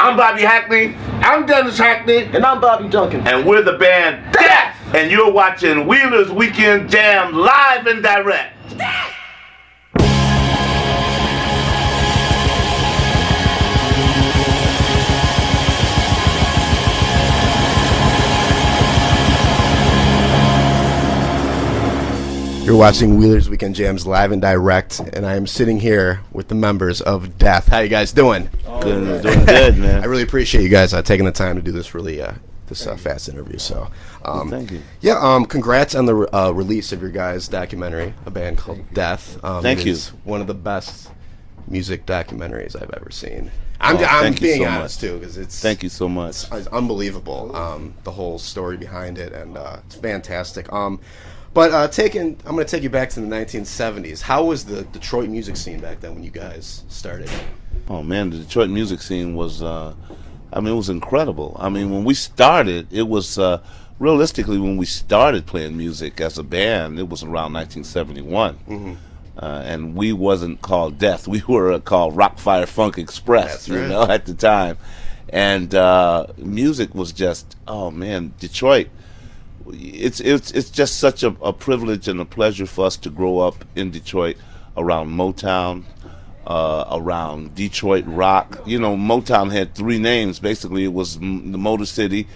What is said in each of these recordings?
I'm Bobby Hackney. I'm Dennis Hackney. And I'm Bobby Duncan. And we're the band Death. And you're watching Wheeler's Weekend Jam live and direct. You're watching Wheeler's Weekend Jams live and direct, and I am sitting here with the members of Death. How you guys doing? Doing good, man. I really appreciate you guys taking the time to do this really fast interview. So, thank you. Yeah, congrats on the release of your guys' documentary, a band called Death. Thank you. It's one of the best music documentaries I've ever seen. I'm being honest too, because it's thank you so much. It's unbelievable. The whole story behind it, and it's fantastic. But I'm going to take you back to the 1970s. How was the Detroit music scene back then when you guys started? Oh man, the Detroit music scene was, it was incredible. I mean, when we started, it was, realistically, when we started playing music as a band, it was around 1971. Mm-hmm. And we wasn't called Death. We were called Rock Fire Funk Express, That's right. at the time. And music was just, oh man, Detroit. It's just such a privilege and a pleasure for us to grow up in Detroit around Motown, around Detroit rock. You know, Motown had three names. Basically, it was the Motor City,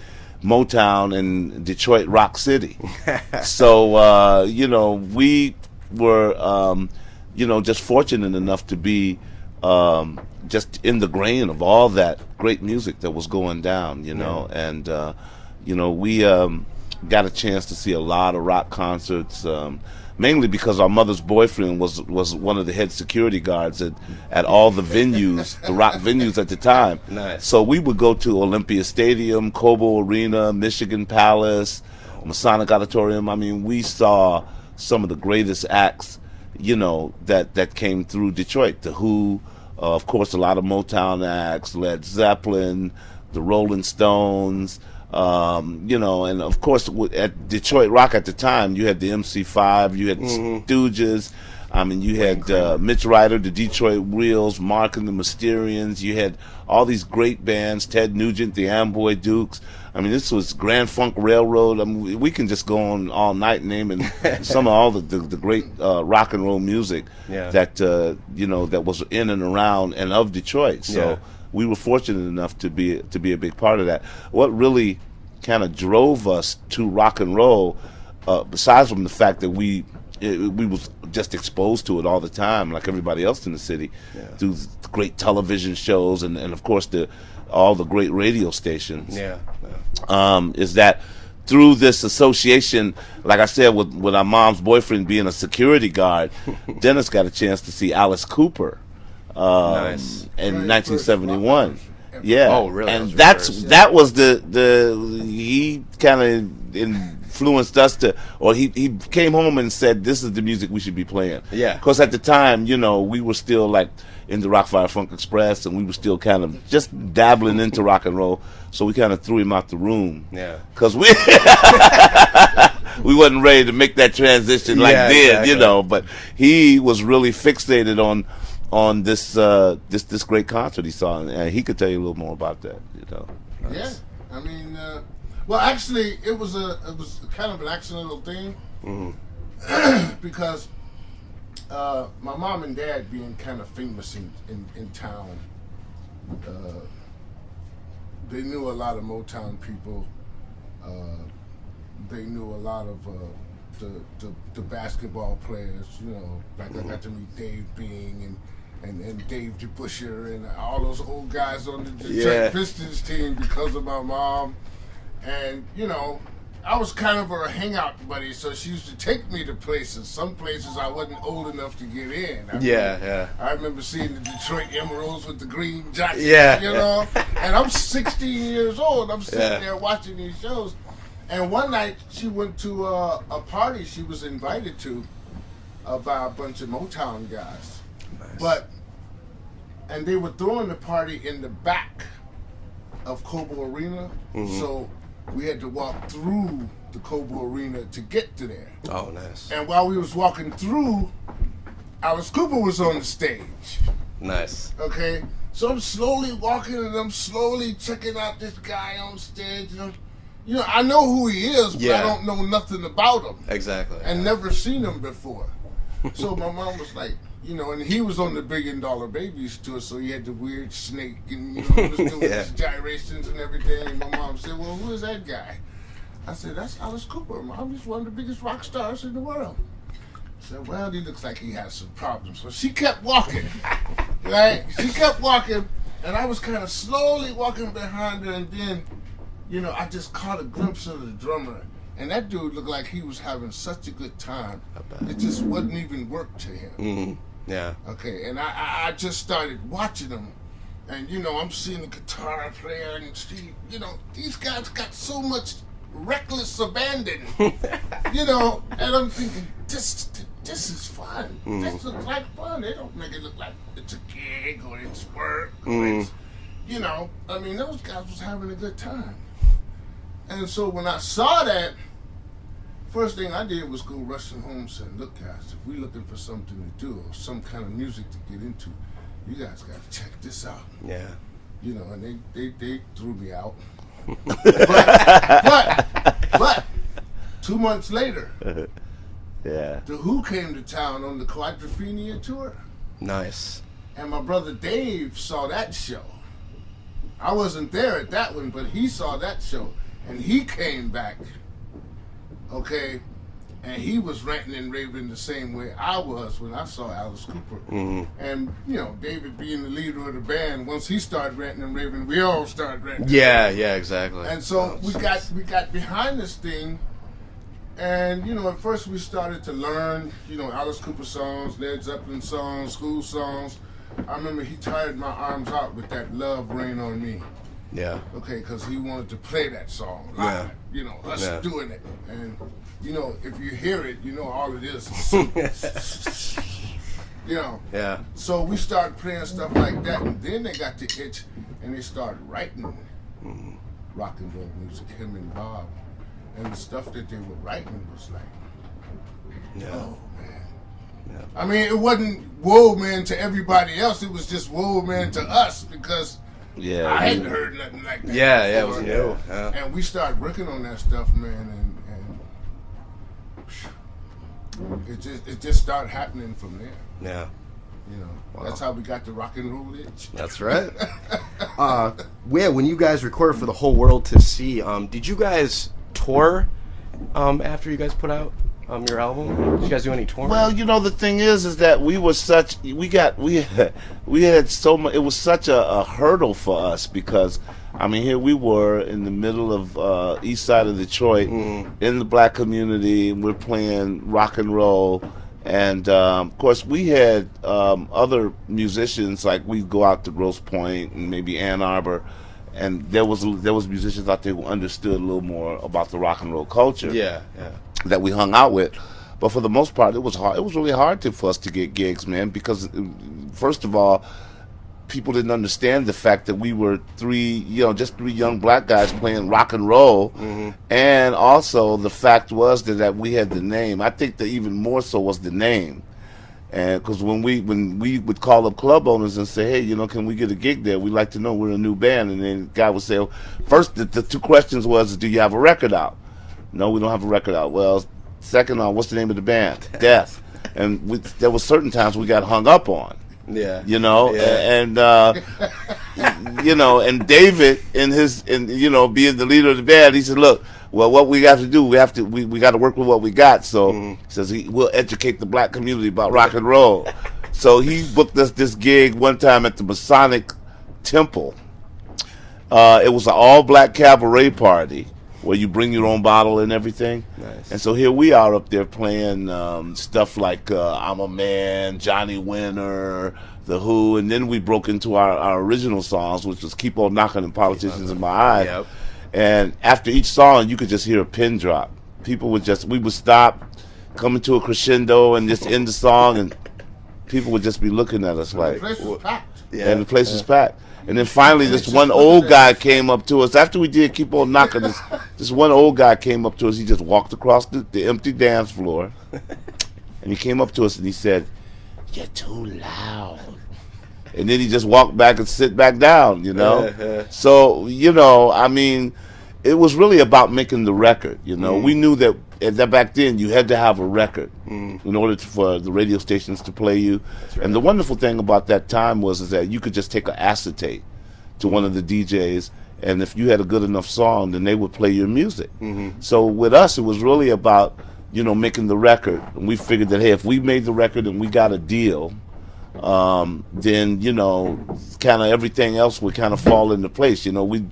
Motown, and Detroit Rock City. So, we were, just fortunate enough to be just in the grain of all that great music that was going down, and, we got a chance to see a lot of rock concerts, mainly because our mother's boyfriend was one of the head security guards at all the venues, the rock venues at the time. Nice. So we would go to Olympia Stadium, Cobo Arena, Michigan Palace, Masonic Auditorium. I mean, we saw some of the greatest acts, that came through Detroit. The Who, of course, a lot of Motown acts, Led Zeppelin, the Rolling Stones. And of course, at Detroit Rock at the time, you had the MC5, you had the Stooges. I mean, you had Mitch Ryder, the Detroit Wheels, Mark and the Mysterians. You had all these great bands, Ted Nugent, the Amboy Dukes. I mean, this was Grand Funk Railroad. I mean, we can just go on all night naming some of all the great rock and roll music that that was in and around and of Detroit. So we were fortunate enough to be a big part of that. What really kind of drove us to rock and roll, besides from the fact that we was just exposed to it all the time, like everybody else in the city, through great television shows and of course all the great radio stations. Is that through this association, like I said, with our mom's boyfriend being a security guard, Dennis got a chance to see Alice Cooper. Nice. In 1971. Yeah. Oh, really? And that was he kind of influenced us he came home and said, this is the music we should be playing. Yeah. Because at the time, we were still like in the Rock Fire Funk Express, and we were still kind of just dabbling into rock and roll. So we kind of threw him out the room. Yeah. Because we we wasn't ready to make that transition exactly. But he was really fixated on this this great concert he saw, and he could tell you a little more about that. Yeah, I mean, well, actually, it was kind of an accidental thing because my mom and dad being kind of famous in town, they knew a lot of Motown people. They knew a lot of the basketball players. Like I got to meet Dave Bing and Dave DeBuscher and all those old guys on the Detroit Pistons team because of my mom. And, I was kind of her hangout buddy, so she used to take me to places. Some places I wasn't old enough to get in. I remember seeing the Detroit Emeralds with the green jackets, And I'm 16 years old. I'm sitting there watching these shows. And one night she went to a party she was invited to by a bunch of Motown guys. Nice. And they were throwing the party in the back of Cobo Arena, so we had to walk through the Cobo Arena to get to there. Oh, nice. And while we was walking through, Alice Cooper was on the stage. Nice. Okay? So I'm slowly walking and I'm slowly checking out this guy on stage. And I know who he is, but I don't know nothing about him. Exactly. And never seen him before. So my mom was like, and he was on the $1 Billion Babies tour, so he had the weird snake and, was doing his gyrations and everything. And my mom said, well, who is that guy? I said, that's Alice Cooper, Mom. He's one of the biggest rock stars in the world. I said, well, he looks like he has some problems. So she kept walking, right? She kept walking, and I was kind of slowly walking behind her, and then, I just caught a glimpse of the drummer. And that dude looked like he was having such a good time. It just wasn't even work to him. Mm-hmm. Yeah. Okay, and I just started watching him. And, I'm seeing the guitar player and see, these guys got so much reckless abandon. And I'm thinking, this is fun. This looks like fun. They don't make it look like it's a gig or it's work. Or it's, those guys was having a good time. And so when I saw that, first thing I did was go rushing home and said, look guys, if we're looking for something to do or some kind of music to get into, you guys got to check this out. Yeah. And they threw me out. but 2 months later, Yeah. The Who came to town on the Quadrophenia tour. Nice. And my brother Dave saw that show. I wasn't there at that one, but he saw that show. And he came back, okay, and he was ranting and raving the same way I was when I saw Alice Cooper. Mm-hmm. And, David being the leader of the band, once he started ranting and raving, we all started ranting. Yeah, exactly. And so we got behind this thing, and, at first we started to learn, Alice Cooper songs, Led Zeppelin songs, school songs. I remember he tired my arms out with that Love Rain on Me. Yeah. Okay, because he wanted to play that song live. Us doing it. And, if you hear it, all it is. Yeah. So we started playing stuff like that, and then they got the itch, and they started writing rock and roll music, him and Bob. And the stuff that they were writing was like, oh, man. Yeah. I mean, it wasn't whoa, man, to everybody else. It was just whoa, man, to us, because I hadn't heard nothing like that. Yeah, it before. was new. Yeah. And we started working on that stuff, man, and it just started happening from there. Yeah. That's how we got the rock and roll itch. That's right. When you guys recorded for the whole world to see, did you guys tour after you guys put out your album? Did you guys do any touring? Well, the thing is that we had so much. It was such a hurdle for us because, here we were in the middle of east side of Detroit, in the black community, and we're playing rock and roll. And of course, we had other musicians, like we'd go out to Grosse Pointe and maybe Ann Arbor, and there was musicians out there who understood a little more about the rock and roll culture. Yeah. That we hung out with. But for the most part, it was hard. It was really hard for us to get gigs, man, because first of all, people didn't understand the fact that we were three young black guys playing rock and roll, and also the fact was that we had the name. I think that even more so was the name, and because when we would call up club owners and say, hey, can we get a gig there? We'd like to know we're a new band, and then the guy would say, first the two questions was, do you have a record out? No, we don't have a record out. Well, second on, what's the name of the band? Death. And there were certain times we got hung up on. Yeah. And and David being the leader of the band, he said, look, well, what we got to do, we got to work with what we got. So he says we'll educate the black community about rock and roll. So he booked us this gig one time at the Masonic Temple. It was an all black cabaret party where you bring your own bottle and everything. Nice. And so here we are up there playing stuff like I'm a Man, Johnny Winter, The Who, and then we broke into our original songs, which was Keep On Knocking and Politicians in My Eye. Yep. And after each song, you could just hear a pin drop. We would stop, come into a crescendo, and just end the song, and people would just be looking at us like, The place was packed. Yeah. and the place was packed. And then finally, this one old guy came up to us. After we did Keep On Knocking, this one old guy came up to us. He just walked across the empty dance floor. And he came up to us and he said, "You're too loud." and then he just walked back and sit back down, you know. Yeah. So, you know, I mean, it was really about making the record. You know, we knew that back then you had to have a record in order for the radio stations to play you. And the wonderful thing about that time was that you could just take an acetate to one of the DJs, and if you had a good enough song, then they would play your music. So with us, it was really about, you know, making the record. And we figured that, hey, if we made the record and we got a deal, then, you know, kind of everything else would kind of fall into place. You know, we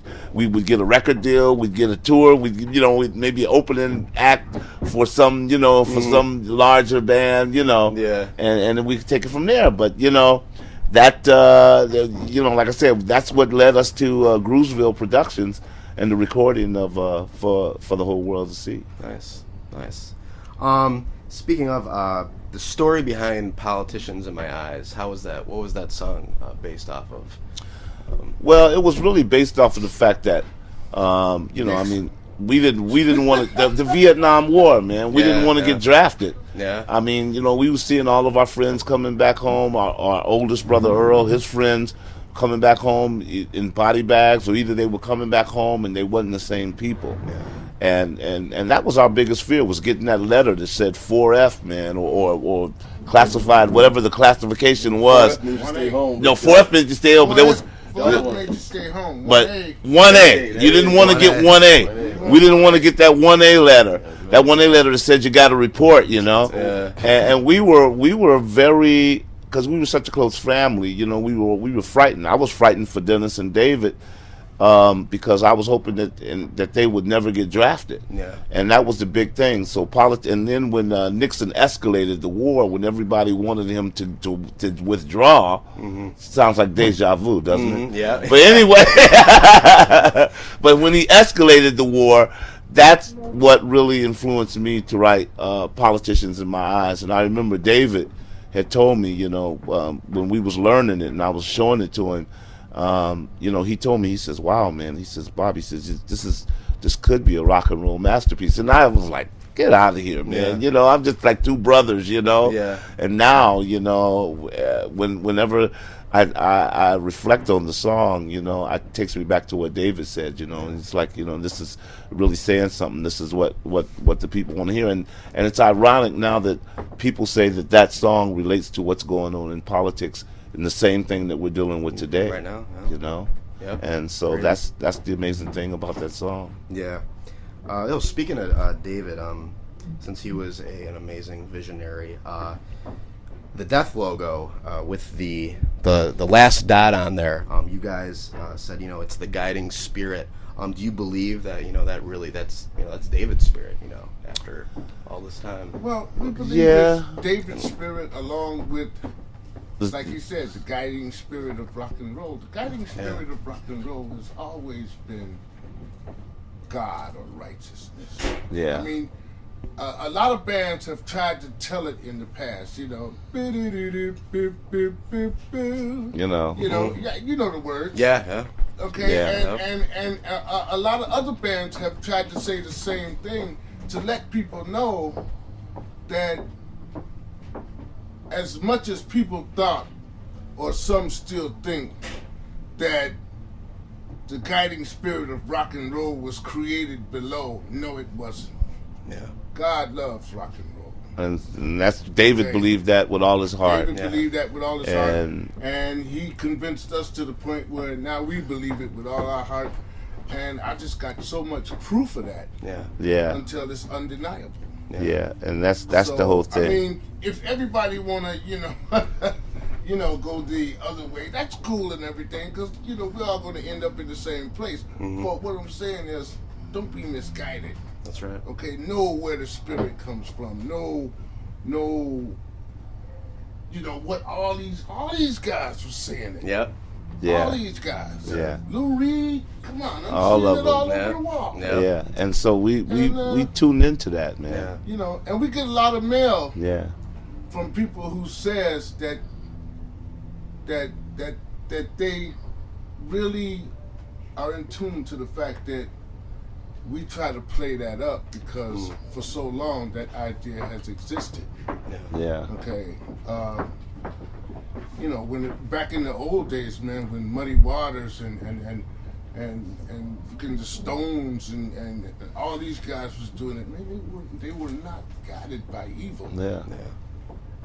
would get a record deal, we'd get a tour, we'd maybe an opening act for some, you know, for some larger band, you know, and then we could take it from there. But, you know, that, you know, like I said, that's what led us to Groovesville Productions and the recording of for the whole world to see. Nice. Speaking of the story behind Politicians in My Eyes, how was that? What was that song based off of? Well, it was really based off of the fact that, you know, I mean, we didn't want to, the Vietnam War, man. We didn't want to get drafted. Yeah. I mean, you know, we were seeing all of our friends coming back home. Our oldest brother Earl, his friends coming back home in body bags, or either they were coming back home and they wasn't the same people. Yeah. And that was our biggest fear, was getting that letter that said 4F, man, or classified, whatever the classification was. 4F means to stay home. No, 4F meant to stay home, but there was. 4F made you stay home. But 1A. 1A, you didn't want to get 1A. We didn't want to get that 1A letter. That 1A letter that said you got to report, you know. And we were very, because we were such a close family, you know, we were frightened. I was frightened for Dennis and David. Because I was hoping that they would never get drafted, and that was the big thing. So and then when Nixon escalated the war, when everybody wanted him to withdraw, sounds like deja vu, doesn't it? Yeah. But anyway, but when he escalated the war, that's what really influenced me to write Politicians in My Eyes. And I remember David had told me, you know, when we was learning it and I was showing it to him. You know, he told me, he says, wow, man, he says, Bob, he says, this could be a rock and roll masterpiece. And I was like, get out of here, man. You know, I'm just like two brothers, you know. Yeah. And now, you know, whenever I reflect on the song, you know, it takes me back to what David said, you know, and it's like, you know, this is really saying something. This is what the people want to hear. And it's ironic now that people say that song relates to what's going on in politics, and the same thing that we're dealing with today, right now, you know. Yep. And so that's the amazing thing about that song. Yeah. Speaking of David, since he was an amazing visionary, the Death logo with the last dot on there, you guys said, you know, it's the guiding spirit. Do you believe that, you know, that's David's spirit, you know, after all this time? Well, we believe it's David's spirit, along with, like you said, the guiding spirit of rock and roll. The guiding spirit of rock and roll has always been God or righteousness. Yeah. I mean, a lot of bands have tried to tell it in the past, you know. You know. Yeah, you know the words. Yeah. Okay, Yeah. And a lot of other bands have tried to say the same thing to let people know that as much as people thought, or some still think, that the guiding spirit of rock and roll was created below, no, it wasn't. Yeah. God loves rock and roll. And that's David believed that with all his heart. David believed that with all his heart. And he convinced us to the point where now we believe it with all our heart. And I just got so much proof of that. Yeah. Until it's undeniable. Yeah, and that's So, the whole thing. I mean, if everybody wanna, go the other way, that's cool and everything, because we're all gonna end up in the same place. But what I'm saying is, don't be misguided. That's right. Okay, know where the spirit comes from. Know, what all these guys were saying. Yep. Yeah. All these guys. Yeah. Lou Reed, come on, I'm all seeing of it them. all over the wall. Yeah. And so we tuned into that, man. And we get a lot of mail. Yeah. From people who says that they really are in tune to the fact that we try to play that up because for so long that idea has existed. Yeah. Okay. you know, back in the old days, man, when Muddy Waters and fucking the Stones and all these guys was doing it, man, they were not guided by evil. Yeah.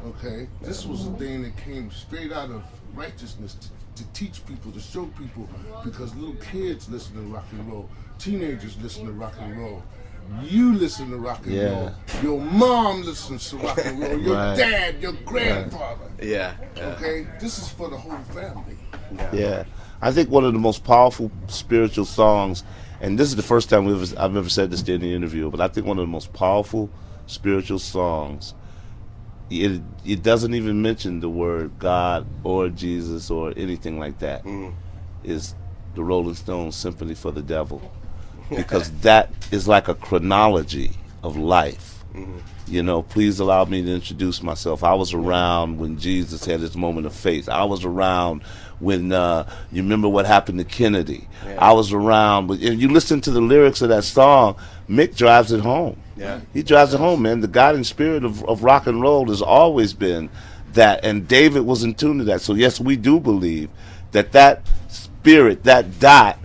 Okay, this was a thing that came straight out of righteousness to teach people, to show people, because little kids listen to rock and roll, teenagers listen to rock and roll, you listen to rock and roll, your mom listens to rock and roll, your dad, your grandfather. Yeah. Okay, this is for the whole family. Yeah. I think one of the most powerful spiritual songs, and this is the first time I've ever said this in the interview, but I think one of the most powerful spiritual songs, it doesn't even mention the word God or Jesus or anything like that, is the Rolling Stones' Symphony for the Devil. Because that is like a chronology of life. You know, please allow me to introduce myself. I was around when Jesus had his moment of faith. I was around when, you remember what happened to Kennedy. I was around, and you listen to the lyrics of that song, Mick drives it home. Yeah. He drives it home, man. The guiding spirit of rock and roll has always been that, and David was in tune to that. So yes, we do believe that spirit, that dot,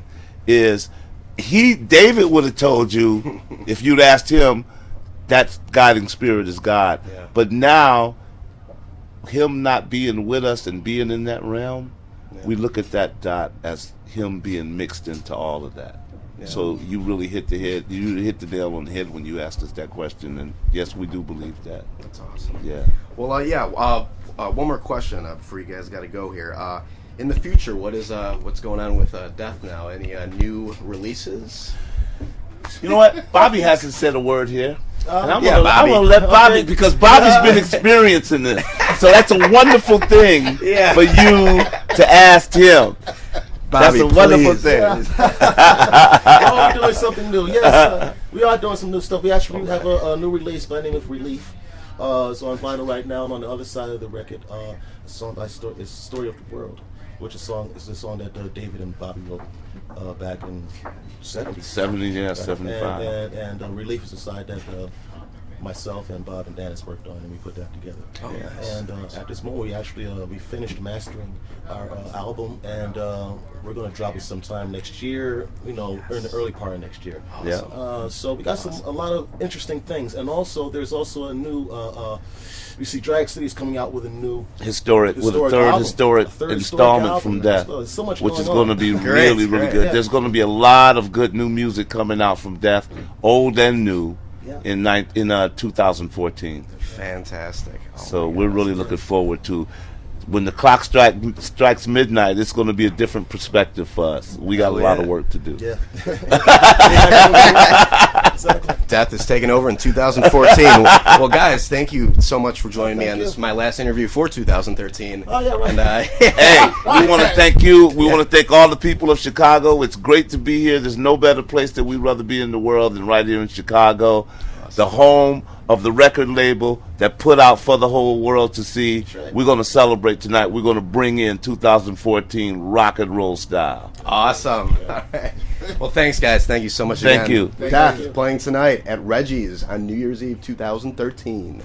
is David would have told you if you'd asked him, that guiding spirit is God. Yeah. But now, him not being with us and being in that realm, we look at that dot as him being mixed into all of that. Yeah. So you really hit the nail on the head when you asked us that question, and yes, we do believe that. That's awesome. Yeah. Well, one more question before you guys got to go here. In the future, what's going on with Death now? Any new releases? You know what? Bobby hasn't said a word here. And I'm yeah, gonna let Bobby, because Bobby's been experiencing this. So that's a wonderful thing for you to ask him. Bobby, that's a wonderful thing. We're doing something new. Yes, we are doing some new stuff. We actually have a new release by the name of Relief. It's on vinyl right now. I'm on the other side of the record. A song by it's Story of the World, which is a song that David and Bobby wrote back in 70. 70, yeah, 75. And Relief is the side that myself and Bob and Dennis worked on, and we put that together. Oh, yes. And at this moment, we finished mastering our album, and we're going to drop it sometime next year. You know, in the early part of next year. Yeah. So we got a lot of interesting things, and also there's also a new. You see, Drag City is coming out with a new historic album, historic installment from Death, so much which is going going to be Great, really great. good. Yeah. There's going to be a lot of good new music coming out from Death, old and new, in 2014. Fantastic. Oh, So we're really looking forward to when the clock strikes midnight. It's going to be a different perspective for us. We got a lot of work to do. Yeah. Exactly. Death is taking over in 2014. Well, guys, thank you so much for joining me on this. My last interview for 2013. Oh yeah, right. And, Hey, we want to thank you. We want to thank all the people of Chicago. It's great to be here. There's no better place that we'd rather be in the world than right here in Chicago, the home of the record label that put out for the whole world to see. Right. We're going to celebrate tonight. We're going to bring in 2014 rock and roll style. awesome. All right. Well, thanks, guys. Thank you so much again. Thank you. Death playing tonight at Reggie's on New Year's Eve 2013.